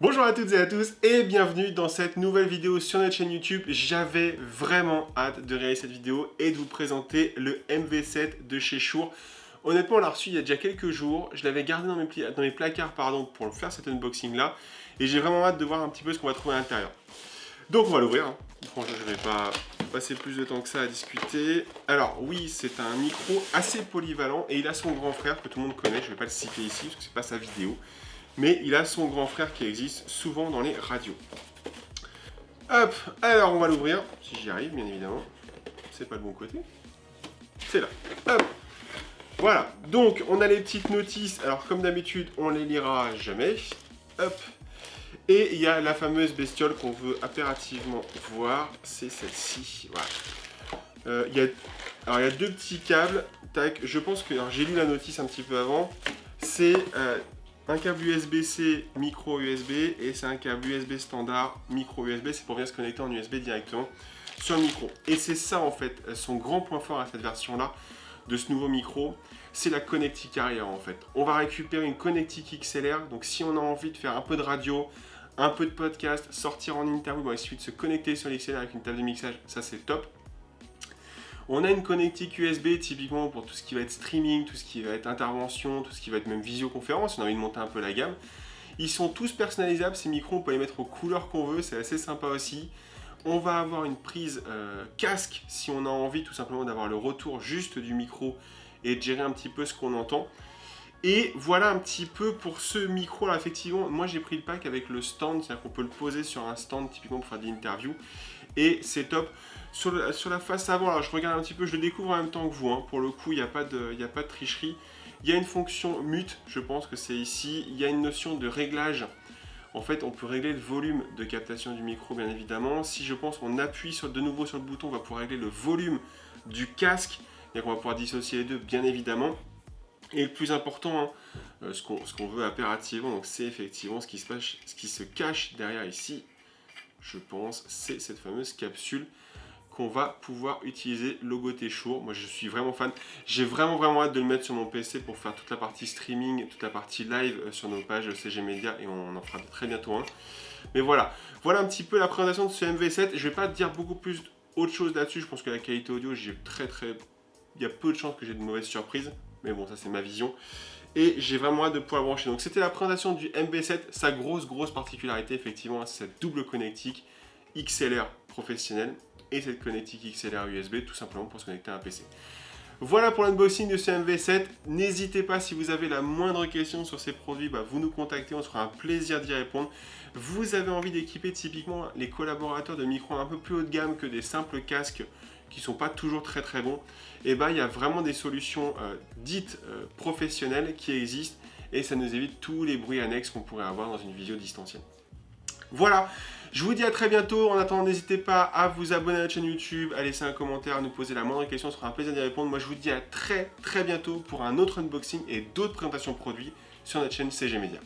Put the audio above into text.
Bonjour à toutes et à tous et bienvenue dans cette nouvelle vidéo sur notre chaîne YouTube. J'avais vraiment hâte de réaliser cette vidéo et de vous présenter le MV7 de chez Shure. Honnêtement, on l'a reçu il y a déjà quelques jours. Je l'avais gardé dans mes placards pour faire cet unboxing là. Et j'ai vraiment hâte de voir un petit peu ce qu'on va trouver à l'intérieur. Donc on va l'ouvrir. Hein. Franchement, je ne vais pas passer plus de temps que ça à discuter. Alors oui, c'est un micro assez polyvalent et il a son grand frère que tout le monde connaît. Je ne vais pas le citer ici parce que c'est pas sa vidéo. Mais il a son grand frère qui existe souvent dans les radios. Hop, alors on va l'ouvrir, si j'y arrive bien évidemment. C'est pas le bon côté. C'est là. Hop. Voilà, donc on a les petites notices. Alors comme d'habitude, on les lira jamais. Hop. Et il y a la fameuse bestiole qu'on veut impérativement voir. C'est celle-ci. Voilà. Il y a deux petits câbles. Tac, je pense que... j'ai lu la notice un petit peu avant. C'est... un câble USB-C micro USB et c'est un câble USB standard micro USB, c'est pour bien se connecter en USB directement sur le micro. Et c'est ça en fait, son grand point fort à cette version là, de ce nouveau micro, c'est la connectique arrière en fait. On va récupérer une connectique XLR, donc si on a envie de faire un peu de radio, un peu de podcast, sortir en interview, bon, il suffit de se connecter sur l'XLR avec une table de mixage, ça c'est top. On a une connectique USB typiquement pour tout ce qui va être streaming, tout ce qui va être intervention, tout ce qui va être même visioconférence, on a envie de monter un peu la gamme. Ils sont tous personnalisables, ces micros, on peut les mettre aux couleurs qu'on veut, c'est assez sympa aussi. On va avoir une prise casque si on a envie tout simplement d'avoir le retour juste du micro et de gérer un petit peu ce qu'on entend. Et voilà un petit peu pour ce micro là, effectivement, moi j'ai pris le pack avec le stand, c'est-à-dire qu'on peut le poser sur un stand typiquement pour faire des interviews. Et c'est top. Sur la face avant, alors je regarde un petit peu, je le découvre en même temps que vous, hein. Pour le coup il n'y a pas de tricherie. Il y a une fonction mute, je pense que c'est ici. Il y a une notion de réglage. En fait, on peut régler le volume de captation du micro, bien évidemment. Si je pense qu'on appuie de nouveau sur le bouton, on va pouvoir régler le volume du casque. Et on va pouvoir dissocier les deux, bien évidemment. Et le plus important, hein, ce qu'on veut impérativement, c'est effectivement ce qui se cache derrière ici. Je pense, c'est cette fameuse capsule qu'on va pouvoir utiliser, logoté Shure. Moi je suis vraiment fan, j'ai vraiment hâte de le mettre sur mon PC pour faire toute la partie streaming, toute la partie live sur nos pages CG Media et on en fera très bientôt un. Mais voilà un petit peu la présentation de ce MV7. Je vais pas dire beaucoup plus autre chose là-dessus, je pense que la qualité audio, il y a peu de chances que j'ai de mauvaises surprises, mais bon ça c'est ma vision. Et j'ai vraiment hâte de pouvoir le brancher. Donc c'était la présentation du MV7, sa grosse particularité effectivement, c'est cette double connectique XLR professionnelle et cette connectique XLR USB tout simplement pour se connecter à un PC. Voilà pour l'unboxing de ce MV7. N'hésitez pas, si vous avez la moindre question sur ces produits, vous nous contactez, on se fera un plaisir d'y répondre. Vous avez envie d'équiper typiquement les collaborateurs de micros un peu plus haut de gamme que des simples casques qui ne sont pas toujours très bons, et il y a vraiment des solutions dites professionnelles qui existent et ça nous évite tous les bruits annexes qu'on pourrait avoir dans une visio distancielle. Voilà, je vous dis à très bientôt. En attendant, n'hésitez pas à vous abonner à la chaîne YouTube, à laisser un commentaire, à nous poser la moindre question, ce sera un plaisir d'y répondre. Moi je vous dis à très bientôt pour un autre unboxing et d'autres présentations produits sur notre chaîne CG Media.